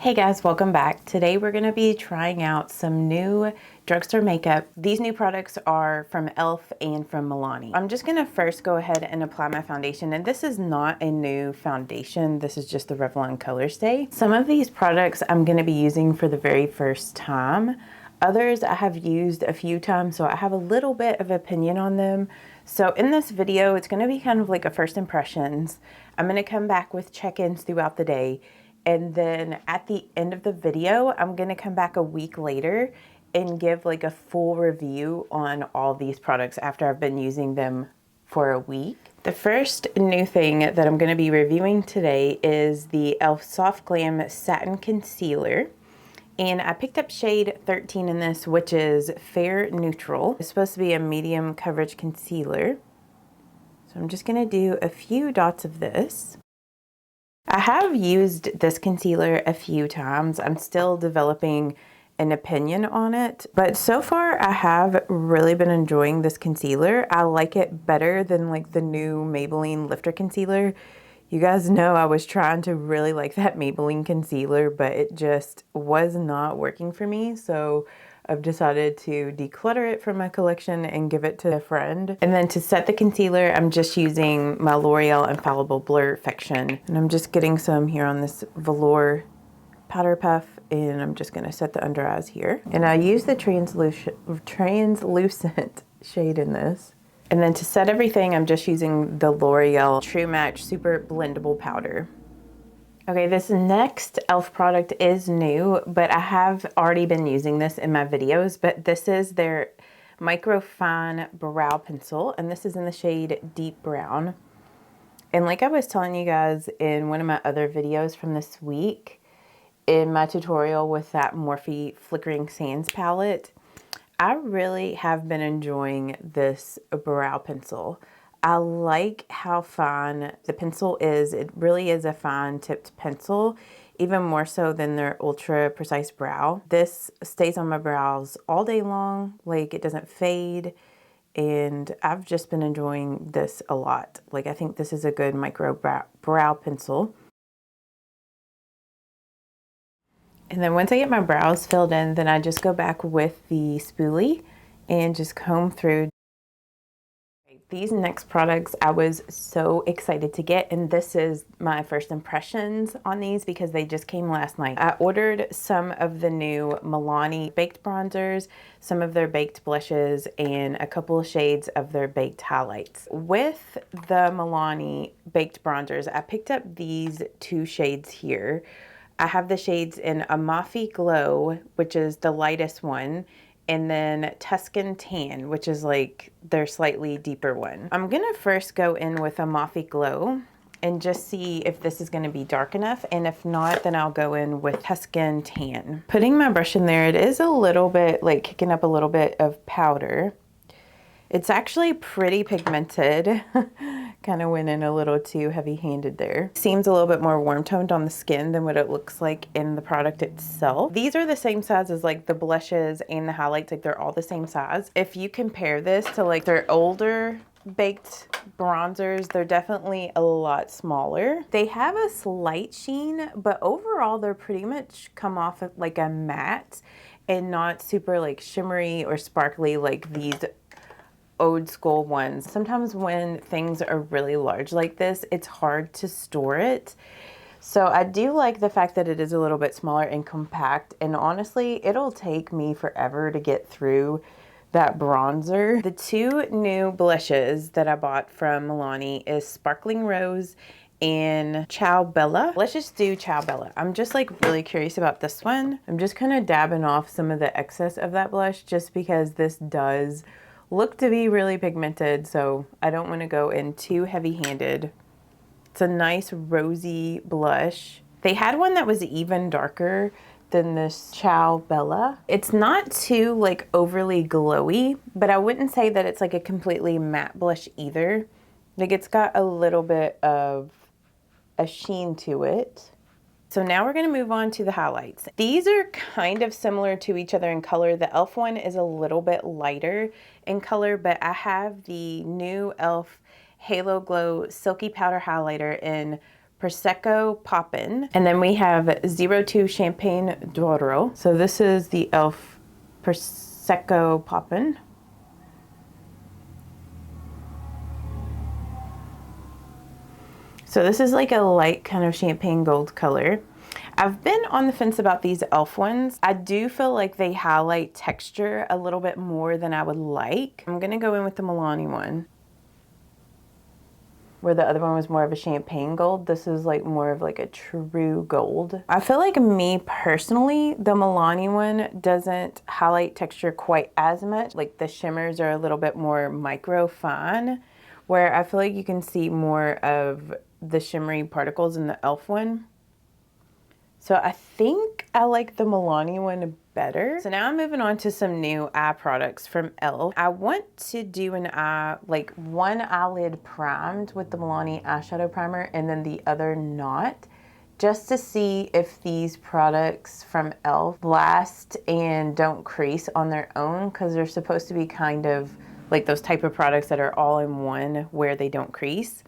Hey guys, welcome back. Today we're going to be trying out some new drugstore makeup. These new products are from e.l.f. and from Milani. I'm just going to first go ahead and apply my foundation, and this is not a new foundation. This is just the Revlon Color Stay. Some of these products I'm going to be using for the very first time. Others I have used a few times, so I have a little bit of opinion on them. So in this video, it's going to be kind of like a first impressions. I'm going to come back with check-ins throughout the day. And then at the end of the video, I'm going to come back a week later and give like a full review on all these products after I've been using them for a week. The first new thing that I'm going to be reviewing today is the e.l.f. Soft Glam Satin Concealer. And I picked up shade 13 in this, which is Fair Neutral. It's supposed to be a medium coverage concealer. So I'm just going to do a few dots of this. I have used this concealer a few times. I'm still developing an opinion on it, but so far I have really been enjoying this concealer. I like it better than like the new Maybelline Lifter Concealer. You guys know I was trying to really like that Maybelline concealer, but it just was not working for me. So I've decided to declutter it from my collection and give it to a friend. And then to set the concealer, I'm just using my L'Oreal Infallible Blurfiction. And I'm just getting some here on this velour powder puff, and I'm just gonna set the under eyes here. And I use the translucent shade in this. And then to set everything, I'm just using the L'Oreal True Match Super Blendable Powder. Okay, this next e.l.f. product is new, but I have already been using this in my videos, but this is their Micro Fine Brow Pencil, and this is in the shade Deep Brown. And like I was telling you guys in one of my other videos from this week, in my tutorial with that Morphe Flickering Sands palette, I really have been enjoying this brow pencil. I like how fine the pencil is. It really is a fine tipped pencil, even more so than their ultra precise brow. This stays on my brows all day long, like it doesn't fade, and I've just been enjoying this a lot. Like I think this is a good micro brow pencil. And then once I get my brows filled in, then I just go back with the spoolie and just comb through. These next products I was so excited to get, and this is my first impressions on these because they just came last night. I ordered some of the new Milani baked bronzers, some of their baked blushes, and a couple of shades of their baked highlights. With the Milani baked bronzers, I picked up these two shades here. I have the shades in Amalfi Glow, which is the lightest one, and then Tuscan Tan, which is like their slightly deeper one. I'm gonna first go in with Amalfi Glow and just see if this is gonna be dark enough, and if not, then I'll go in with Tuscan Tan. Putting my brush in there, it is a little bit like kicking up a little bit of powder. It's actually pretty pigmented. Kind of went in a little too heavy-handed there. Seems a little bit more warm-toned on the skin than what it looks like in the product itself. These are the same size as like the blushes and the highlights, like they're all the same size. If you compare this to like their older baked bronzers, they're definitely a lot smaller. They have a slight sheen, but overall they're pretty much come off of like a matte and not super like shimmery or sparkly like these old school ones. Sometimes when things are really large like this, it's hard to store it. So I do like the fact that it is a little bit smaller and compact, and honestly, it'll take me forever to get through that bronzer. The two new blushes that I bought from Milani is Sparkling Rose and Ciao Bella. Let's just do Ciao Bella. I'm just like really curious about this one. I'm just kind of dabbing off some of the excess of that blush just because this does look to be really pigmented, so I don't want to go in too heavy-handed. It's a nice rosy blush. They had one that was even darker than this Ciao Bella. It's not too like overly glowy, but I wouldn't say that it's like a completely matte blush either. Like it's got a little bit of a sheen to it. So now we're going to move on to the highlights. These are kind of similar to each other in color. The e.l.f. one is a little bit lighter in color, but I have the new e.l.f. Halo Glow Silky Powder Highlighter in Prosecco Poppin'. And then we have 02 Champagne d'Oro. So this is the e.l.f. Prosecco Poppin'. So this is like a light kind of champagne gold color. I've been on the fence about these e.l.f. ones. I do feel like they highlight texture a little bit more than I would like. I'm gonna go in with the Milani one. Where the other one was more of a champagne gold, this is like more of like a true gold. I feel like me personally, the Milani one doesn't highlight texture quite as much. Like the shimmers are a little bit more micro fine, where I feel like you can see more of the shimmery particles in the e.l.f. one. So I think I like the Milani one better. So now I'm moving on to some new eye products from e.l.f. I want to do an eye, like one eyelid primed with the Milani eyeshadow primer and then the other not, just to see if these products from e.l.f. last and don't crease on their own, because they're supposed to be kind of like those type of products that are all in one where they don't crease.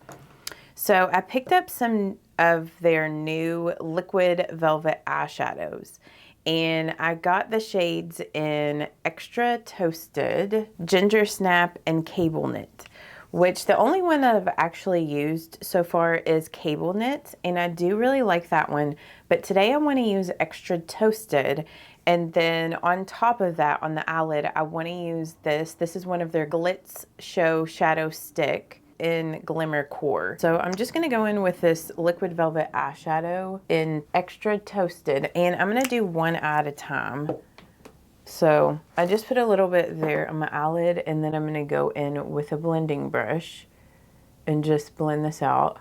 So I picked up some of their new liquid velvet eyeshadows, and I got the shades in Extra Toasted, Ginger Snap, and Cable Knit, which the only one that I've actually used so far is Cable Knit, and I do really like that one. But today I want to use Extra Toasted, and then on top of that, on the eyelid, I want to use this. This is one of their Glitz Show Shadow Stick in Glimmer Core. So I'm just gonna go in with this liquid velvet eyeshadow in Extra Toasted, and I'm gonna do one eye at a time. So I just put a little bit there on my eyelid, and then I'm gonna go in with a blending brush and just blend this out.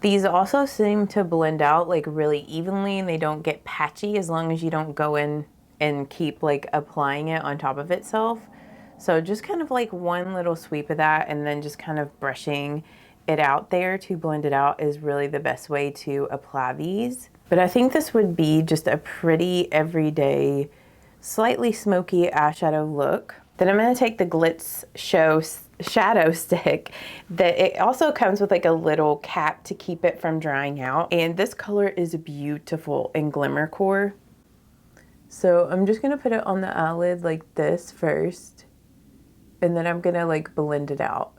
These also seem to blend out like really evenly, and they don't get patchy as long as you don't go in and keep like applying it on top of itself. So just kind of like one little sweep of that, and then just kind of brushing it out there to blend it out is really the best way to apply these. But I think this would be just a pretty everyday, slightly smoky eyeshadow look. Then I'm going to take the Glitz Show Shadow Stick. That it also comes with like a little cap to keep it from drying out. And this color is beautiful in Glimmer Core. So I'm just going to put it on the eyelid like this first, and then I'm gonna like blend it out.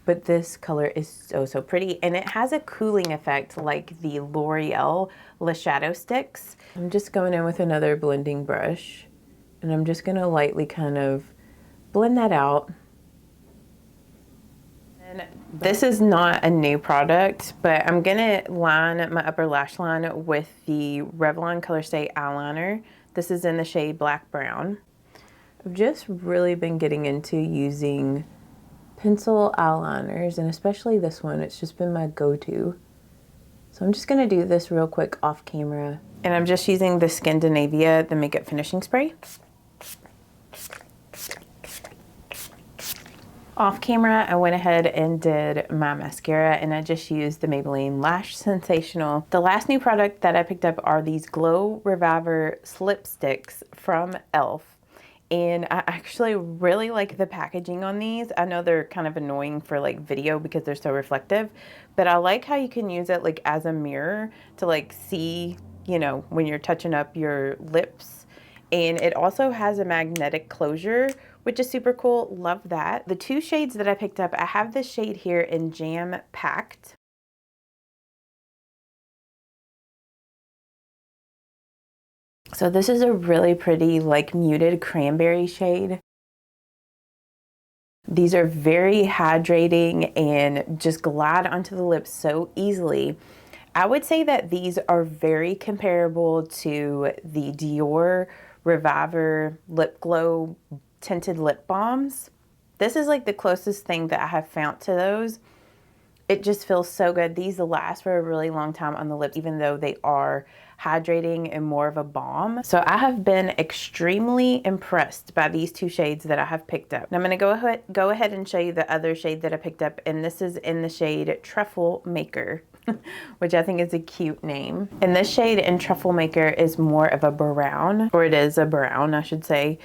But this color is so pretty, and it has a cooling effect like the L'Oreal Le Shadow Sticks. I'm just going in with another blending brush, and I'm just gonna lightly kind of blend that out. And this is not a new product, but I'm gonna line my upper lash line with the Revlon Color Stay eyeliner. This is in the shade Black Brown. I've just really been getting into using pencil eyeliners, and especially this one. It's just been my go-to. So I'm just gonna do this real quick off camera. And I'm just using the Scandinavia, the makeup finishing spray. Off camera, I went ahead and did my mascara, and I just used the Maybelline Lash Sensational. The last new product that I picked up are these Glow Reviver Slip Sticks from e.l.f. And I actually really like the packaging on these. I know they're kind of annoying for like video because they're so reflective, but I like how you can use it like as a mirror to like see, you know, when you're touching up your lips. And it also has a magnetic closure, which is super cool. Love that. The two shades that I picked up, I have this shade here in Jam Packed. So this is a really pretty like muted cranberry shade. These are very hydrating and just glide onto the lips so easily. I would say that these are very comparable to the Dior Reviver Lip Glow tinted lip balms. This is like the closest thing that I have found to those. It just feels so good. These last for a really long time on the lips, even though they are hydrating and more of a balm. So I have been extremely impressed by these two shades that I have picked up. Now I'm gonna go ahead and show you the other shade that I picked up, and this is in the shade Truffle Maker, which I think is a cute name. And this shade in Truffle Maker is more of a brown, or it is a brown, I should say.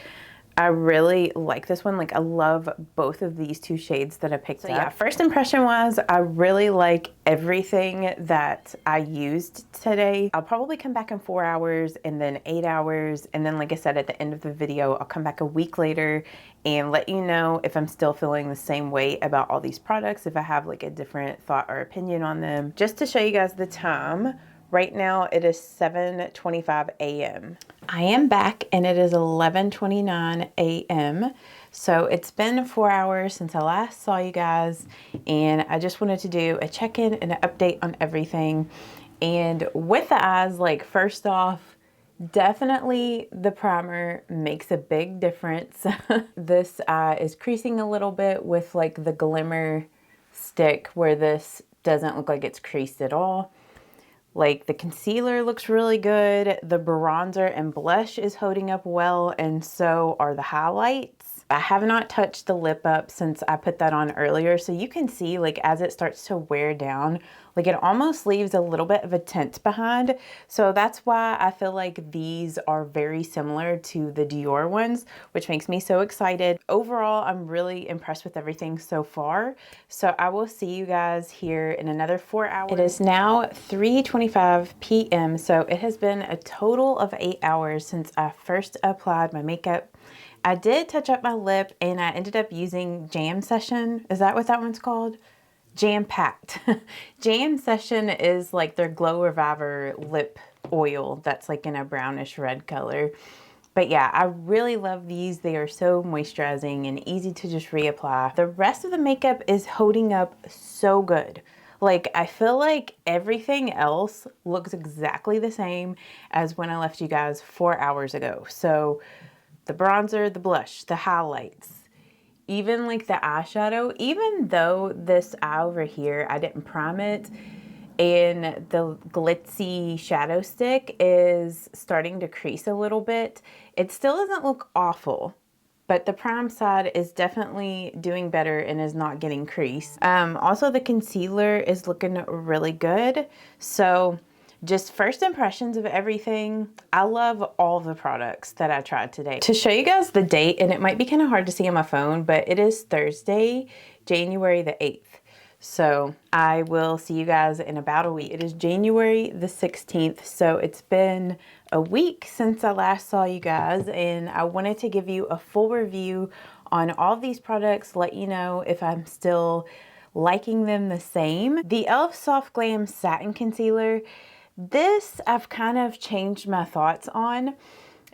I really like this one. Like, I love both of these two shades that I picked up. Yeah, first impression was I really like everything that I used today. I'll probably come back in 4 hours and then 8 hours. And then, like I said, at the end of the video, I'll come back a week later and let you know if I'm still feeling the same way about all these products, if I have like a different thought or opinion on them. Just to show you guys the time, right now it is 7:25 a.m. I am back and it is 11:29 a.m. So it's been 4 hours since I last saw you guys, and I just wanted to do a check-in and an update on everything. And with the eyes, like, first off, definitely the primer makes a big difference. This eye is creasing a little bit with like the glimmer stick, where this doesn't look like it's creased at all. Like, the concealer looks really good. The bronzer and blush is holding up well, and so are the highlights. I have not touched the lip up since I put that on earlier, so you can see, like, as it starts to wear down, like, it almost leaves a little bit of a tint behind. So that's why I feel like these are very similar to the Dior ones, which makes me so excited. Overall, I'm really impressed with everything so far. So I will see you guys here in another 4 hours. It is now 3:25 p.m. So it has been a total of 8 hours since I first applied my makeup. I did touch up my lip and I ended up using Jam Session. Is that what that one's called? Jam Packed. Jam Session is like their Glow Reviver lip oil that's like in a brownish red color. But yeah, I really love these. They are so moisturizing and easy to just reapply. The rest of the makeup is holding up so good. Like, I feel like everything else looks exactly the same as when I left you guys 4 hours ago. So the bronzer, the blush, the highlights, even like the eyeshadow, even though this eye over here, I didn't prime it, and the glitzy shadow stick is starting to crease a little bit, it still doesn't look awful. But the prime side is definitely doing better and is not getting creased. Also, the concealer is looking really good. So just first impressions of everything. I love all the products that I tried today. To show you guys the date, and it might be kind of hard to see on my phone, but it is Thursday, January the 8th. So I will see you guys in about a week. It is January the 16th, so it's been a week since I last saw you guys, and I wanted to give you a full review on all of these products, let you know if I'm still liking them the same. The e.l.f. Soft Glam Satin Concealer, this I've kind of changed my thoughts on.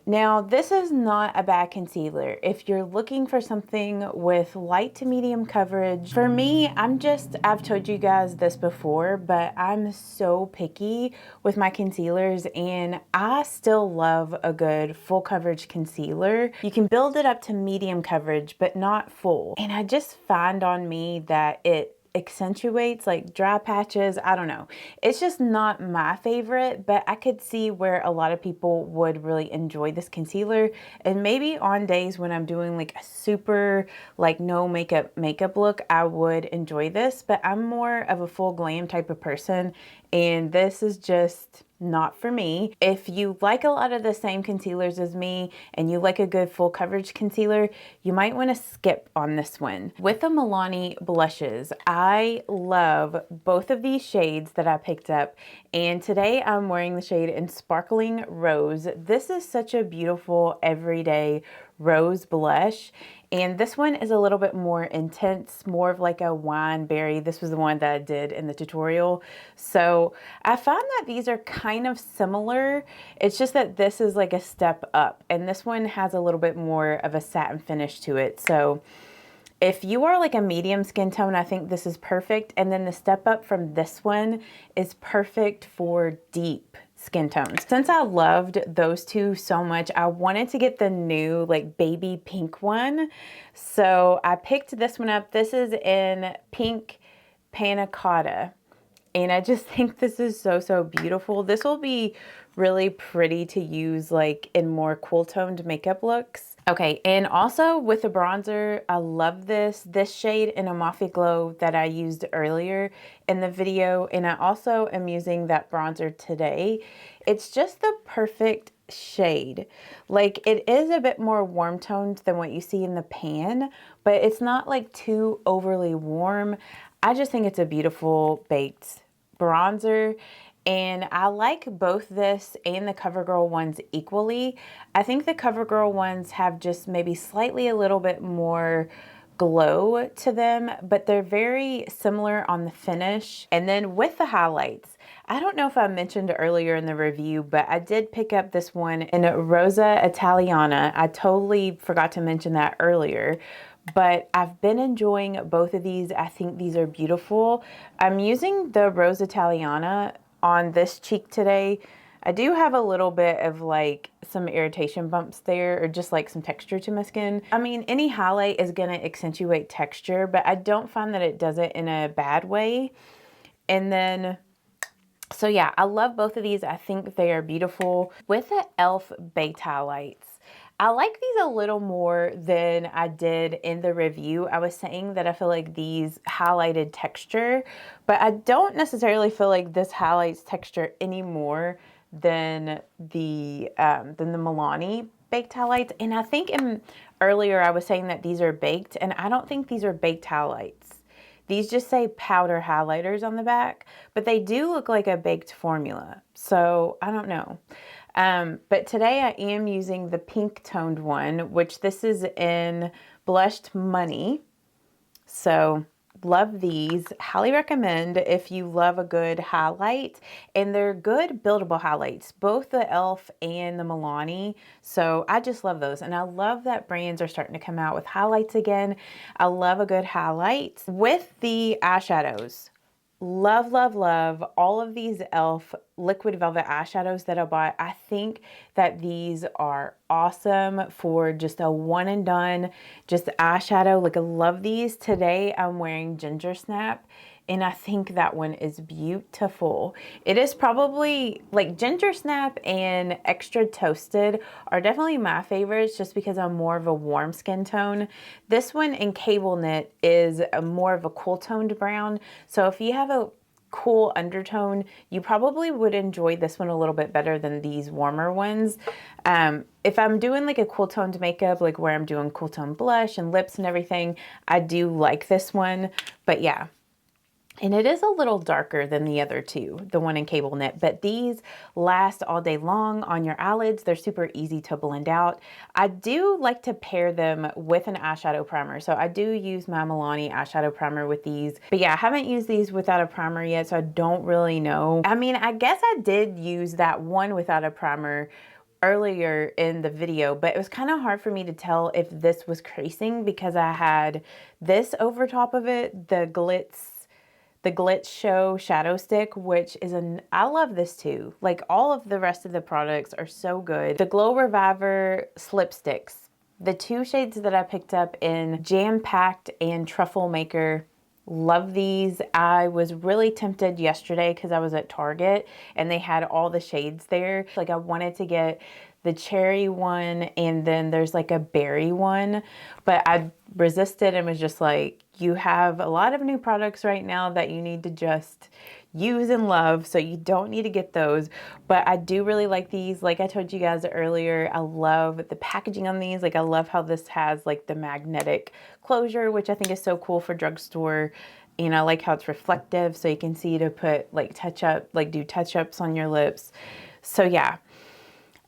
Now, this is not a bad concealer if you're looking for something with light to medium coverage. For me, I've told you guys this before, but I'm so picky with my concealers, and I still love a good full coverage concealer. You can build it up to medium coverage, but not full. And I just find on me that it accentuates like dry patches. I don't know. It's just not my favorite, but I could see where a lot of people would really enjoy this concealer. And maybe on days when I'm doing like a super like no makeup look, I would enjoy this, but I'm more of a full glam type of person, and this is just not for me. If you like a lot of the same concealers as me and you like a good full coverage concealer, you might want to skip on this one. With the Milani blushes, I love both of these shades that I picked up, and today I'm wearing the shade in Sparkling Rose. This is such a beautiful everyday rose blush, and this one is a little bit more intense, more of like a wine berry. This was the one that I did in the tutorial. So I found that these are kind of similar. It's just that this is like a step up, and this one has a little bit more of a satin finish to it. So if you are like a medium skin tone, I think this is perfect. And then the step up from this one is perfect for deep skin tones. Since I loved those two so much, I wanted to get the new like baby pink one. So I picked this one up. This is in Pink Panna Cotta. And I just think this is so beautiful. This will be really pretty to use like in more cool toned makeup looks. Okay, and also with the bronzer, I love this shade in Amalfi Glow that I used earlier in the video, and I also am using that bronzer today. It's just the perfect shade. Like, it is a bit more warm toned than what you see in the pan, but it's not like too overly warm. I just think it's a beautiful baked bronzer. And I like both this and the CoverGirl ones equally. I think the CoverGirl ones have just maybe slightly a little bit more glow to them, but they're very similar on the finish. And then with the highlights, I don't know if I mentioned earlier in the review, but I did pick up this one in Rosa Italiana. I totally forgot to mention that earlier, but I've been enjoying both of these. I think these are beautiful. I'm using the Rosa Italiana on this cheek today. I do have a little bit of like some irritation bumps there, or just like some texture to my skin. I mean, any highlight is gonna accentuate texture, but I don't find that it does it in a bad way. And then, so yeah, I love both of these. I think they are beautiful. With the e.l.f. baked highlights, I like these a little more than I did in the review. I was saying that I feel like these highlighted texture, but I don't necessarily feel like this highlights texture any more than the Milani baked highlights. And I think earlier I was saying that these are baked, and I don't think these are baked highlights. These just say powder highlighters on the back, but they do look like a baked formula. So I don't know. But today I am using the pink toned one, which this is in Blushed Money. So love these. Highly recommend if you love a good highlight, and they're good buildable highlights, both the e.l.f. and the Milani. So I just love those, and I love that brands are starting to come out with highlights again. I love a good highlight. With the eyeshadows, love, love, love all of these e.l.f. liquid velvet eyeshadows that I bought. I think that these are awesome for just a one and done, just eyeshadow. Like, I love these. Today I'm wearing Ginger Snap, and I think that one is beautiful. It is probably like Ginger Snap and Extra Toasted are definitely my favorites, just because I'm more of a warm skin tone. This one in Cable Knit is more of a cool toned brown. So if you have a cool undertone, you probably would enjoy this one a little bit better than these warmer ones. If I'm doing like a cool toned makeup, like where I'm doing cool tone blush and lips and everything, I do like this one. But yeah. And it is a little darker than the other two, the one in Cable Knit, but these last all day long on your eyelids. They're super easy to blend out. I do like to pair them with an eyeshadow primer. So I do use my Milani eyeshadow primer with these. But yeah, I haven't used these without a primer yet, so I don't really know. I mean, I guess I did use that one without a primer earlier in the video, but it was kind of hard for me to tell if this was creasing because I had this over top of it, the Glitz Show Shadow Stick, which is I love this too. Like, all of the rest of the products are so good. The Glow Reviver Slip Sticks, the two shades that I picked up in Jam Packed and Truffle Maker, love these. I was really tempted yesterday because I was at Target and they had all the shades there. Like, I wanted to get the cherry one, and then there's like a berry one, but I resisted and was just like, you have a lot of new products right now that you need to just use and love, so you don't need to get those. But I do really like these. Like I told you guys earlier, I love the packaging on these. Like, I love how this has like the magnetic closure, which I think is so cool for drugstore. And I like how it's reflective, so you can see to put like do touch-ups on your lips. So yeah,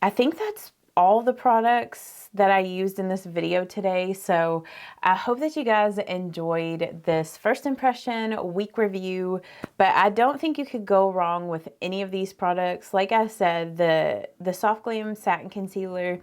I think that's all the products that I used in this video today. So I hope that you guys enjoyed this first impression week review, but I don't think you could go wrong with any of these products. Like I said, the Soft Glam Satin Concealer,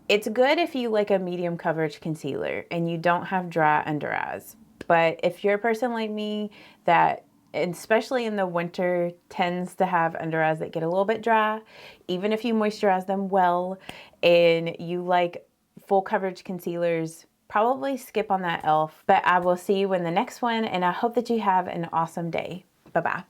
it's good if you like a medium coverage concealer and you don't have dry under eyes. But if you're a person like me that, especially in the winter, tends to have under eyes that get a little bit dry, even if you moisturize them well, and you like full coverage concealers, probably skip on that e.l.f. But I will see you in the next one, and I hope that you have an awesome day. Bye-bye.